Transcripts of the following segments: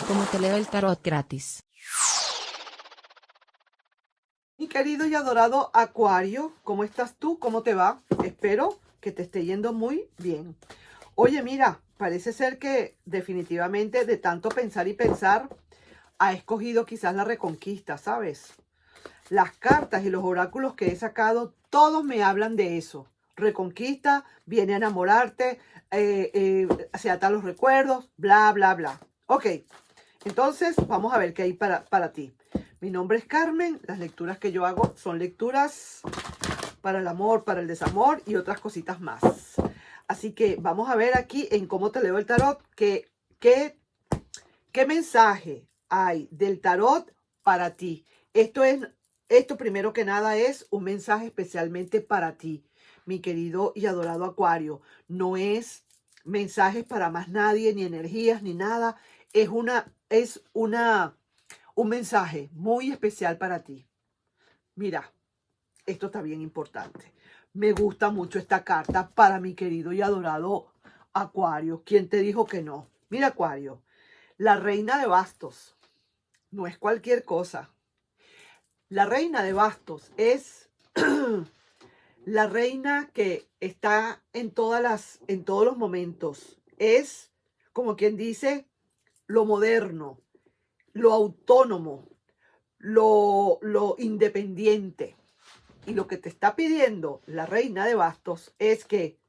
Cómo te leo el tarot gratis. Mi querido y adorado Acuario, ¿cómo estás tú? ¿Cómo te va? Espero que te esté yendo muy bien. Oye, mira, parece ser que definitivamente de tanto pensar y pensar, ha escogido quizás la reconquista, ¿sabes? Las cartas y los oráculos que he sacado, todos me hablan de eso. Reconquista, viene a enamorarte, se ata los recuerdos, bla, bla, bla. Ok, entonces vamos a ver qué hay para ti. Mi nombre es Carmen, las lecturas que yo hago son lecturas para el amor, para el desamor y otras cositas más. Así que vamos a ver aquí en cómo te leo el tarot, qué mensaje hay del tarot para ti. Esto primero que nada es un mensaje especialmente para ti, mi querido y adorado Acuario. No es mensajes para más nadie, ni energías, ni nada. Un mensaje muy especial para ti. Mira, esto está bien importante. Me gusta mucho esta carta para mi querido y adorado Acuario. ¿Quién te dijo que no? Mira, Acuario, la reina de bastos no es cualquier cosa. La reina de bastos es la reina que está en todos los momentos. Es, como quien dice, lo moderno, lo autónomo, lo independiente. Y lo que te está pidiendo la reina de bastos es que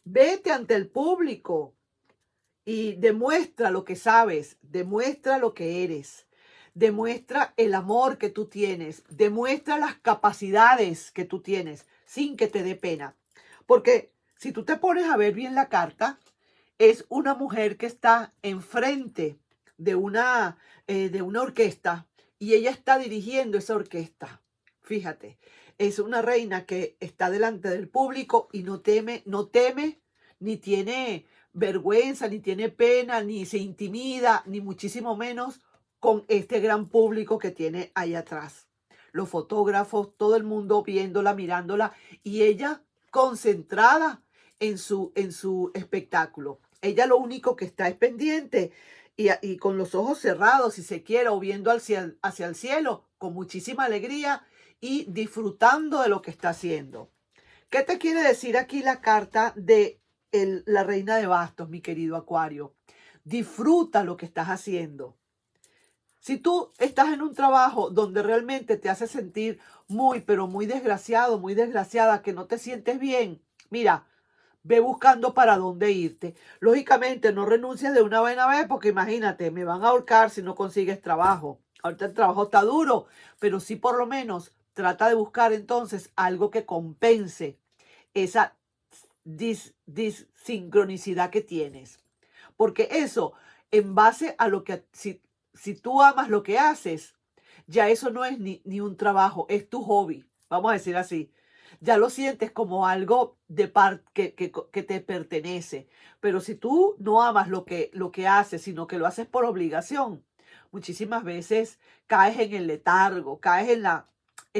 vete ante el público y demuestra lo que sabes, demuestra lo que eres, demuestra el amor que tú tienes, demuestra las capacidades que tú tienes sin que te dé pena. Porque si tú te pones a ver bien la carta, es una mujer que está enfrente de una orquesta y ella está dirigiendo esa orquesta. Fíjate, es una reina que está delante del público y no teme, ni tiene vergüenza, ni tiene pena, ni se intimida, ni muchísimo menos con este gran público que tiene ahí atrás. Los fotógrafos, todo el mundo viéndola, mirándola y ella concentrada en su espectáculo. Ella lo único que está es pendiente y con los ojos cerrados, si se quiere, o viendo hacia el cielo, con muchísima alegría y disfrutando de lo que está haciendo. ¿Qué te quiere decir aquí la carta de la reina de bastos, mi querido Acuario? Disfruta lo que estás haciendo. Si tú estás en un trabajo donde realmente te hace sentir muy, pero muy desgraciado, muy desgraciada, que no te sientes bien, mira, ve buscando para dónde irte. Lógicamente, no renuncies de una buena vez porque imagínate, me van a ahorcar si no consigues trabajo. Ahorita el trabajo está duro, pero sí por lo menos trata de buscar entonces algo que compense esa disincronicidad que tienes. Porque eso, en base a lo que, si tú amas lo que haces, ya eso no es ni un trabajo, es tu hobby, vamos a decir así. Ya lo sientes como algo que te pertenece. Pero si tú no amas lo que haces, sino que lo haces por obligación, muchísimas veces caes en el letargo, caes en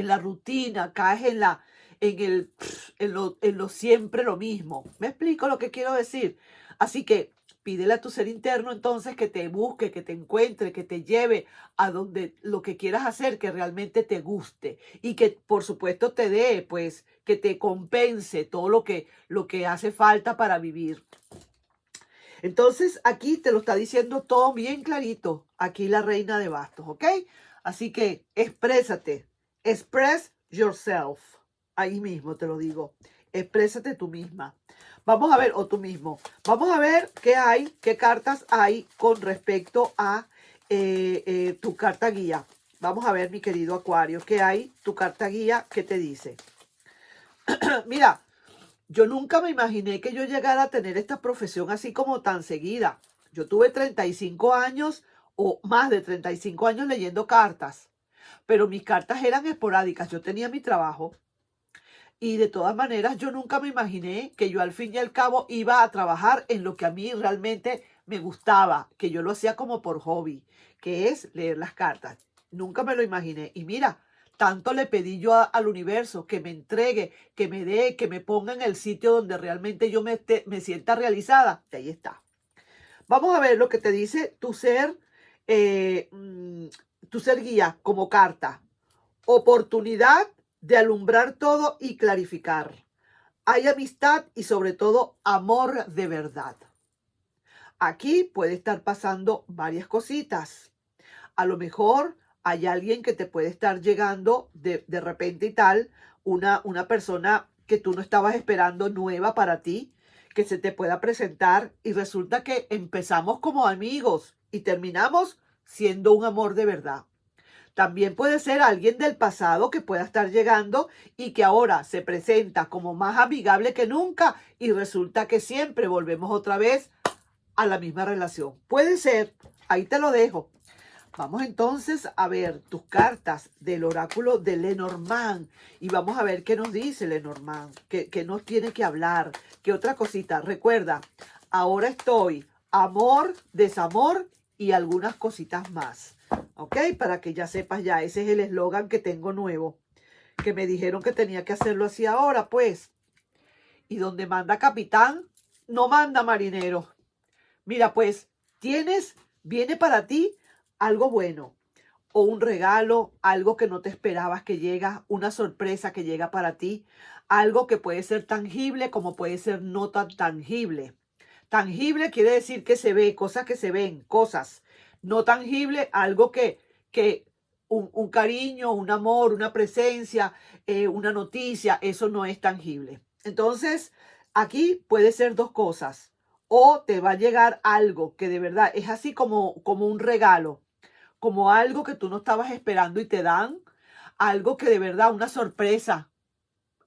la rutina, caes en lo siempre lo mismo. ¿Me explico lo que quiero decir? Así que pídele a tu ser interno entonces que te busque, que te encuentre, que te lleve a donde lo que quieras hacer, que realmente te guste y que por supuesto te dé, pues, que te compense todo lo que hace falta para vivir. Entonces aquí te lo está diciendo todo bien clarito, aquí la reina de bastos, ¿ok? Así que exprésate, express yourself, ahí mismo te lo digo, exprésate tú misma. Vamos a ver, o tú mismo, vamos a ver qué cartas hay con respecto a tu carta guía. Vamos a ver, mi querido Acuario, qué hay tu carta guía que te dice. Mira, yo nunca me imaginé que yo llegara a tener esta profesión así como tan seguida. Yo tuve 35 años o más de 35 años leyendo cartas, pero mis cartas eran esporádicas. Yo tenía mi trabajo y de todas maneras yo nunca me imaginé que yo al fin y al cabo iba a trabajar en lo que a mí realmente me gustaba, que yo lo hacía como por hobby, que es leer las cartas. Nunca me lo imaginé. Y mira, tanto le pedí yo al universo que me entregue, que me dé, que me ponga en el sitio donde realmente yo me sienta realizada. Y ahí está. Vamos a ver lo que te dice tu ser tu ser guía como carta. Oportunidad de alumbrar todo y clarificar. Hay amistad y sobre todo amor de verdad. Aquí puede estar pasando varias cositas. A lo mejor hay alguien que te puede estar llegando de repente y tal, una persona que tú no estabas esperando nueva para ti, que se te pueda presentar y resulta que empezamos como amigos y terminamos siendo un amor de verdad. También puede ser alguien del pasado que pueda estar llegando y que ahora se presenta como más amigable que nunca y resulta que siempre volvemos otra vez a la misma relación. Puede ser, ahí te lo dejo. Vamos entonces a ver tus cartas del oráculo de Lenormand y vamos a ver qué nos dice Lenormand, qué nos tiene que hablar, qué otra cosita. Recuerda, ahora estoy amor, desamor y algunas cositas más. ¿Ok? Para que ya sepas ya, ese es el eslogan que tengo nuevo, que me dijeron que tenía que hacerlo así ahora, pues. Y donde manda capitán, no manda marinero. Mira, pues, viene para ti algo bueno, o un regalo, algo que no te esperabas que llega, una sorpresa que llega para ti, algo que puede ser tangible como puede ser no tan tangible. Tangible quiere decir que se ve, cosas que se ven, cosas. No tangible, algo que un cariño, un amor, una presencia, una noticia, eso no es tangible. Entonces, aquí puede ser dos cosas. O te va a llegar algo que de verdad es así como un regalo, como algo que tú no estabas esperando y te dan, algo que de verdad, una sorpresa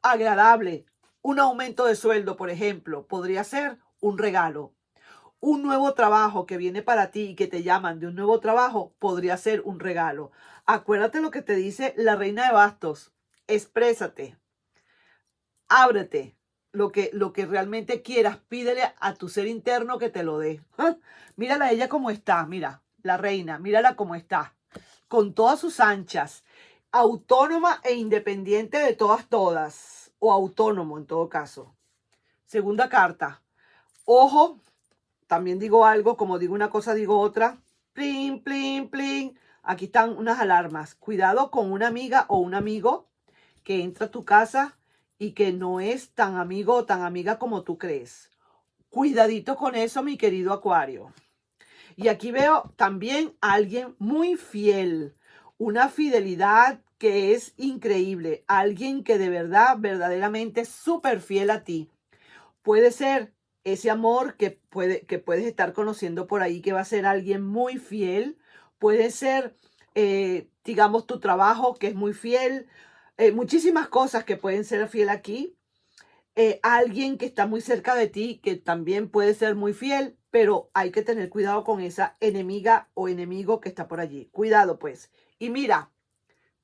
agradable, un aumento de sueldo, por ejemplo, podría ser un regalo. Un nuevo trabajo que viene para ti y que te llaman de un nuevo trabajo podría ser un regalo. Acuérdate lo que te dice la reina de bastos. Exprésate, ábrete, lo que realmente quieras, pídele a tu ser interno que te lo dé. ¡Ah! Mírala a ella como está, mira, la reina, mírala como está, con todas sus anchas, autónoma e independiente de todas, o autónomo en todo caso. Segunda carta, ojo, también digo algo, como digo una cosa, digo otra. Plin, plin, plin. Aquí están unas alarmas. Cuidado con una amiga o un amigo que entra a tu casa y que no es tan amigo o tan amiga como tú crees. Cuidadito con eso, mi querido Acuario. Y aquí veo también a alguien muy fiel. Una fidelidad que es increíble. Alguien que de verdad, verdaderamente es súper fiel a ti. Puede ser ese amor que puedes estar conociendo por ahí, que va a ser alguien muy fiel. Puede ser, digamos, tu trabajo, que es muy fiel. Muchísimas cosas que pueden ser fiel aquí. Alguien que está muy cerca de ti, que también puede ser muy fiel, pero hay que tener cuidado con esa enemiga o enemigo que está por allí. Cuidado, pues. Y mira,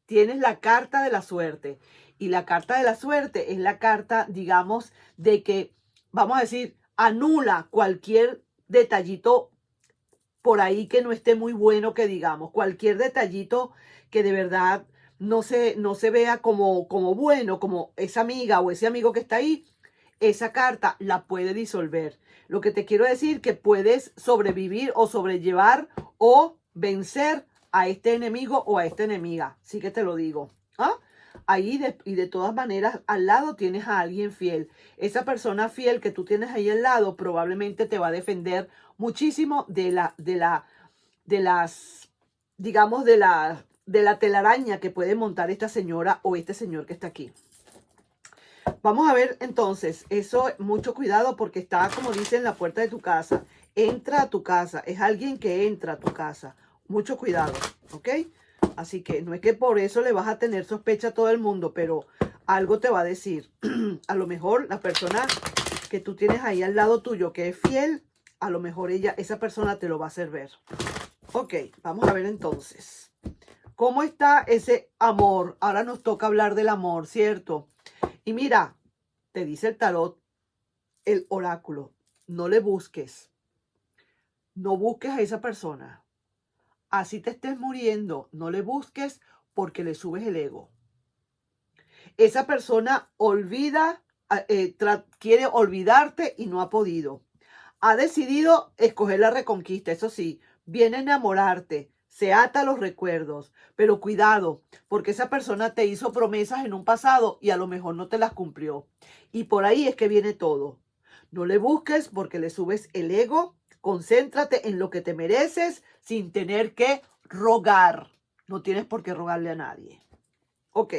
tienes la carta de la suerte. Y la carta de la suerte es la carta, digamos, de que, vamos a decir, anula cualquier detallito por ahí que no esté muy bueno, que digamos, cualquier detallito que de verdad no se vea como bueno, como esa amiga o ese amigo que está ahí, esa carta la puede disolver. Lo que te quiero decir que puedes sobrevivir o sobrellevar o vencer a este enemigo o a esta enemiga. Sí que te lo digo. ¿Ah? Ahí y de todas maneras al lado tienes a alguien fiel. Esa persona fiel que tú tienes ahí al lado probablemente te va a defender muchísimo de las, digamos, de la telaraña que puede montar esta señora o este señor que está aquí. Vamos a ver entonces, eso, mucho cuidado porque está, como dice, en la puerta de tu casa. Entra a tu casa, es alguien que entra a tu casa. Mucho cuidado, ¿ok? Así que no es que por eso le vas a tener sospecha a todo el mundo, pero algo te va a decir. A lo mejor la persona que tú tienes ahí al lado tuyo que es fiel, a lo mejor esa persona te lo va a hacer ver. Ok, vamos a ver entonces. ¿Cómo está ese amor? Ahora nos toca hablar del amor, ¿cierto? Y mira, te dice el tarot, el oráculo, no le busques. No busques a esa persona. Así te estés muriendo, no le busques porque le subes el ego. Esa persona quiere olvidarte y no ha podido. Ha decidido escoger la reconquista, eso sí, viene a enamorarte, se ata a los recuerdos, pero cuidado, porque esa persona te hizo promesas en un pasado y a lo mejor no te las cumplió. Y por ahí es que viene todo. No le busques porque le subes el ego. Concéntrate en lo que te mereces sin tener que rogar. No tienes por qué rogarle a nadie. Ok,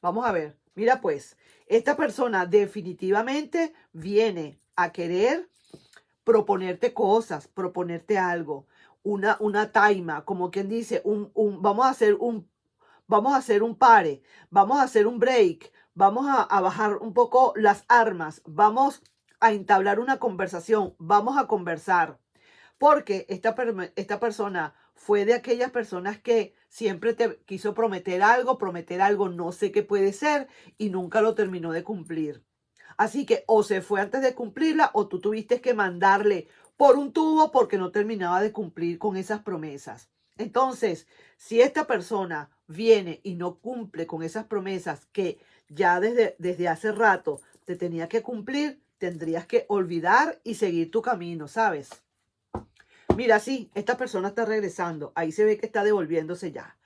vamos a ver. Mira pues, esta persona definitivamente viene a querer proponerte cosas, proponerte algo, una taima, como quien dice, vamos a hacer un pare, vamos a hacer un break, vamos a bajar un poco las armas, vamos a entablar una conversación, vamos a conversar. Porque esta persona fue de aquellas personas que siempre te quiso prometer algo, no sé qué puede ser, y nunca lo terminó de cumplir. Así que o se fue antes de cumplirla o tú tuviste que mandarle por un tubo porque no terminaba de cumplir con esas promesas. Entonces, si esta persona viene y no cumple con esas promesas que ya desde hace rato te tenía que cumplir, tendrías que olvidar y seguir tu camino, ¿sabes? Mira, sí, esta persona está regresando. Ahí se ve que está devolviéndose ya.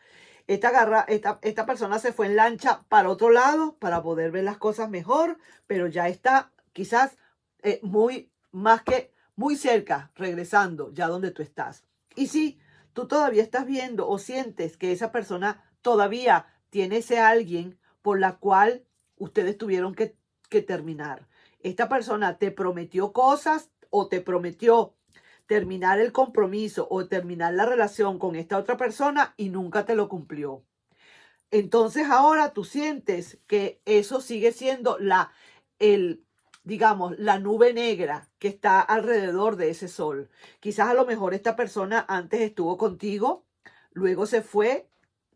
Esta persona se fue en lancha para otro lado para poder ver las cosas mejor, pero ya está quizás muy cerca, regresando ya donde tú estás. Y si tú todavía estás viendo o sientes que esa persona todavía tiene ese alguien por la cual ustedes tuvieron que terminar. Esta persona te prometió cosas o te prometió terminar el compromiso o terminar la relación con esta otra persona y nunca te lo cumplió. Entonces ahora tú sientes que eso sigue siendo digamos, la nube negra que está alrededor de ese sol. Quizás a lo mejor esta persona antes estuvo contigo, luego se fue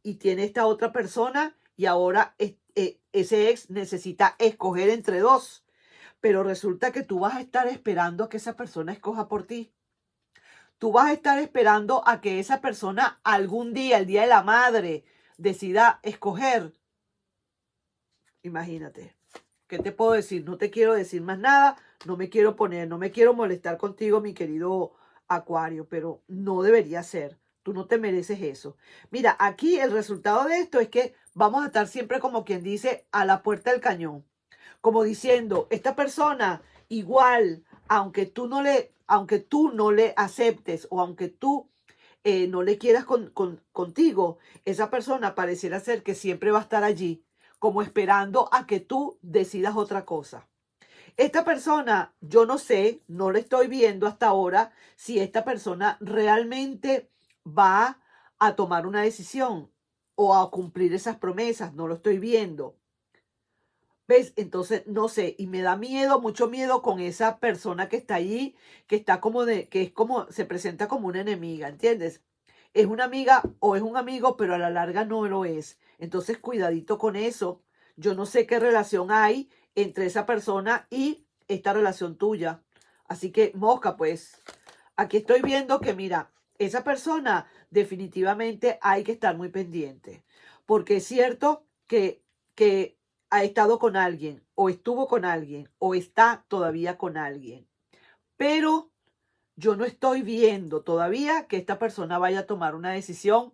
y tiene esta otra persona y ahora ese ex necesita escoger entre dos. Pero resulta que tú vas a estar esperando a que esa persona escoja por ti. Tú vas a estar esperando a que esa persona algún día, el día de la madre, decida escoger. Imagínate. ¿Qué te puedo decir? No te quiero decir más nada. No me quiero molestar contigo, mi querido Acuario, pero no debería ser. Tú no te mereces eso. Mira, aquí el resultado de esto es que vamos a estar siempre como quien dice a la puerta del cañón. Como diciendo, esta persona igual, aunque tú no le aceptes o aunque tú no le quieras contigo, esa persona pareciera ser que siempre va a estar allí, como esperando a que tú decidas otra cosa. Esta persona, yo no sé, no le estoy viendo hasta ahora si esta persona realmente va a tomar una decisión o a cumplir esas promesas, no lo estoy viendo. ¿Ves? Entonces, no sé, y me da miedo, mucho miedo con esa persona que está allí, que está que es como, se presenta como una enemiga, ¿entiendes? Es una amiga o es un amigo, pero a la larga no lo es. Entonces, cuidadito con eso. Yo no sé qué relación hay entre esa persona y esta relación tuya. Así que, mosca, pues, aquí estoy viendo que, mira, esa persona definitivamente hay que estar muy pendiente. Porque es cierto que ha estado con alguien, o estuvo con alguien, o está todavía con alguien. Pero yo no estoy viendo todavía que esta persona vaya a tomar una decisión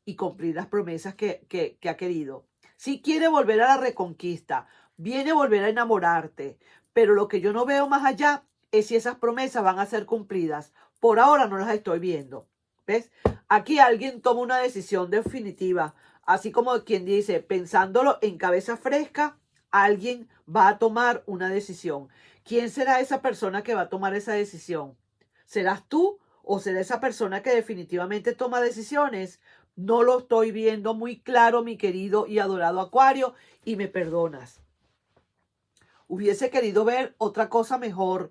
y cumplir las promesas que ha querido. Si quiere volver a la reconquista, viene a volver a enamorarte, pero lo que yo no veo más allá es si esas promesas van a ser cumplidas. Por ahora no las estoy viendo. ¿Ves? Aquí alguien toma una decisión definitiva, así como quien dice, pensándolo en cabeza fresca, alguien va a tomar una decisión. ¿Quién será esa persona que va a tomar esa decisión? ¿Serás tú o será esa persona que definitivamente toma decisiones? No lo estoy viendo muy claro, mi querido y adorado Acuario, y me perdonas. Hubiese querido ver otra cosa mejor.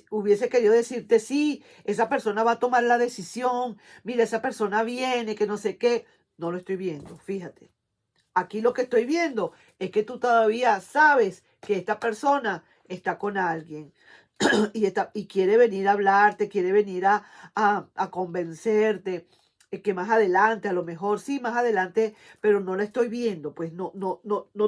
Hubiese querido decirte, sí, esa persona va a tomar la decisión. Mira, esa persona viene, que no sé qué. No lo estoy viendo, fíjate. Aquí lo que estoy viendo es que tú todavía sabes que esta persona está con alguien y quiere venir a hablarte, quiere venir a convencerte, que más adelante, a lo mejor sí, más adelante, pero no la estoy viendo, pues no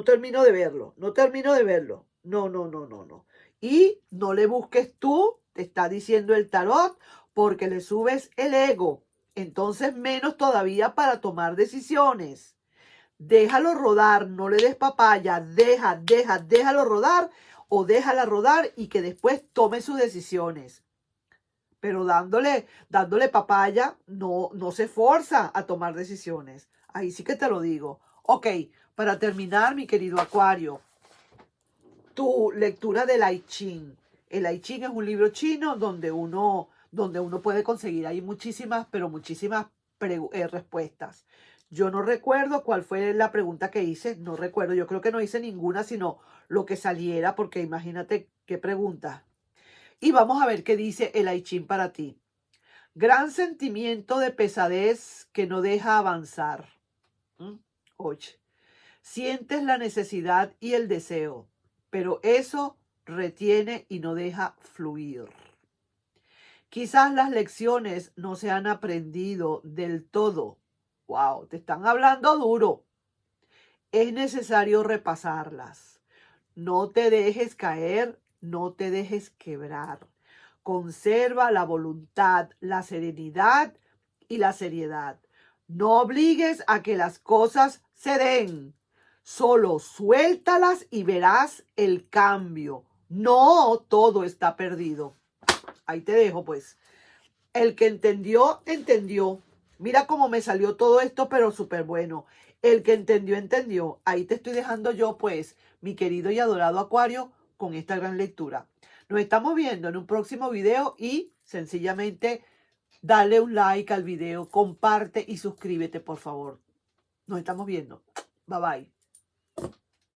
termino de verlo, no termino de verlo, no. Y no le busques tú, te está diciendo el tarot, porque le subes el ego. Entonces menos todavía para tomar decisiones. Déjalo rodar, no le des papaya, déjalo rodar o déjala rodar y que después tome sus decisiones. Pero dándole papaya no se forza a tomar decisiones. Ahí sí que te lo digo. Ok, para terminar, mi querido Acuario, tu lectura del I Ching. El I Ching es un libro chino donde uno puede conseguir ahí muchísimas, pero muchísimas respuestas. Yo no recuerdo cuál fue la pregunta que hice, no recuerdo, yo creo que no hice ninguna, sino lo que saliera, porque imagínate qué pregunta. Y vamos a ver qué dice el I Ching para ti. Gran sentimiento de pesadez que no deja avanzar. Oye, sientes la necesidad y el deseo, pero eso retiene y no deja fluir. Quizás las lecciones no se han aprendido del todo. Wow, te están hablando duro. Es necesario repasarlas. No te dejes caer, no te dejes quebrar. Conserva la voluntad, la serenidad y la seriedad. No obligues a que las cosas se den. Solo suéltalas y verás el cambio. No todo está perdido. Ahí te dejo, pues. El que entendió, entendió. Mira cómo me salió todo esto, pero súper bueno. El que entendió, entendió. Ahí te estoy dejando yo, pues, mi querido y adorado Acuario, con esta gran lectura. Nos estamos viendo en un próximo video y sencillamente dale un like al video, comparte y suscríbete, por favor. Nos estamos viendo. Bye bye.